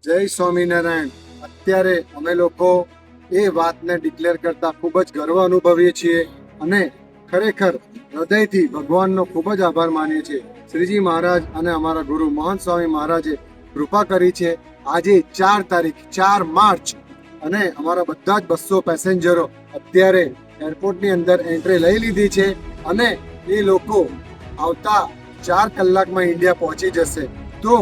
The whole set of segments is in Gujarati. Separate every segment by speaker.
Speaker 1: જય સ્વામિનારાયણ. અત્યારે અમે લોકો એ વાતને ડિક્લેર કરતા ખૂબ જ ગર્વ અનુભવીએ છીએ અને ખરેખર હૃદયથી ભગવાનનો ખૂબ જ આભાર માનીએ છીએ. શ્રીજી મહારાજ અને અમારા ગુરુ મહંત સ્વામી મહારાજે કૃપા કરી છે. આજે 4 તારીખ 4 માર્ચ અને અમારા બધા જ 200 પેસેન્જરો અત્યારે એરપોર્ટની અંદર એન્ટ્રી લઈ લીધી છે અને એ લોકો આવતા 4 કલાકમાં ઇન્ડિયા પહોંચી જશે. તો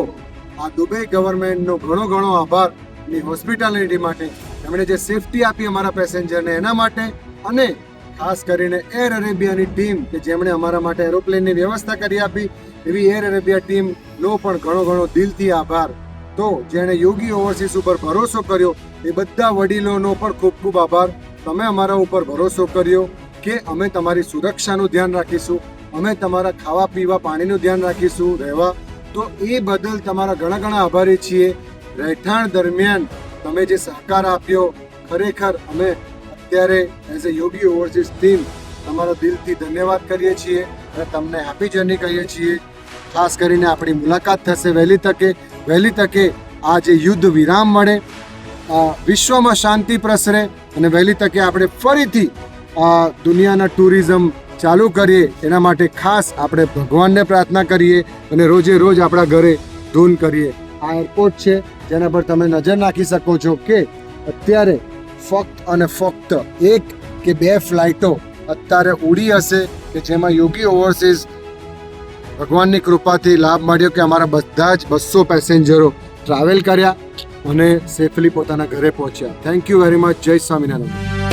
Speaker 1: આ દુબઈ ગવર્મેન્ટનો ઘણો ઘણો આભાર ની હોસ્પિટાલિટી માટે, એમણે જે સેફટી આપી અમારા પેસેન્જરને એના માટે, અને ખાસ કરીને એર અરેબિયાની ટીમ કે જેમણે અમારા માટે એરોપ્લેનની વ્યવસ્થા કરી આપી, એવી એર અરેબિયા ટીમનો પણ ઘણો ઘણો દિલથી આભાર. તો જેણે યોગી ઓવરસીઝ ઉપર ભરોસો કર્યો એ બધા વડીલોનો પણ ખૂબ ખૂબ આભાર. તમે અમારા ઉપર ભરોસો કર્યો કે અમે તમારી સુરક્ષાનું ધ્યાન રાખીશું, અમે તમારા ખાવા પીવા પાણીનું ધ્યાન રાખીશું, રહેવા. તો એ બદલ તમારા ઘણા ઘણા આભારી છીએ. રહેઠાણ દરમિયાન તમે જે સહકાર આપ્યો, ખરેખર અમે અત્યારે as a Yogi overseas team તમારા દિલથી ધન્યવાદ કરીએ છીએ અને તમને હેપી જર્ની કહીએ છીએ. ખાસ કરીને આપણી મુલાકાત થશે વહેલી તકે આ જે યુદ્ધ વિરામ મળે, વિશ્વમાં શાંતિ પ્રસરે અને વહેલી તકે આપણે ફરીથી દુનિયાના ટુરિઝમ ચાલુ કરીએ. એના માટે ખાસ આપણે ભગવાનને પ્રાર્થના કરીએ અને રોજે રોજ આપણા ઘરે ધૂન કરીએ. આ એરપોર્ટ છે જેના પર તમે નજર નાખી શકો છો કે અત્યારે ફક્ત અને ફક્ત 1 કે 2 ફ્લાઇટો અત્યારે ઉડી હશે કે જેમાં યોગી ઓવરસીઝ ભગવાનની કૃપાથી લાભ મળ્યો કે અમારા બધા જ 200 પેસેન્જરો ટ્રાવેલ કર્યા અને સેફલી પોતાના ઘરે પહોંચ્યા. Thank you very much. જય સ્વામિનારાયણ.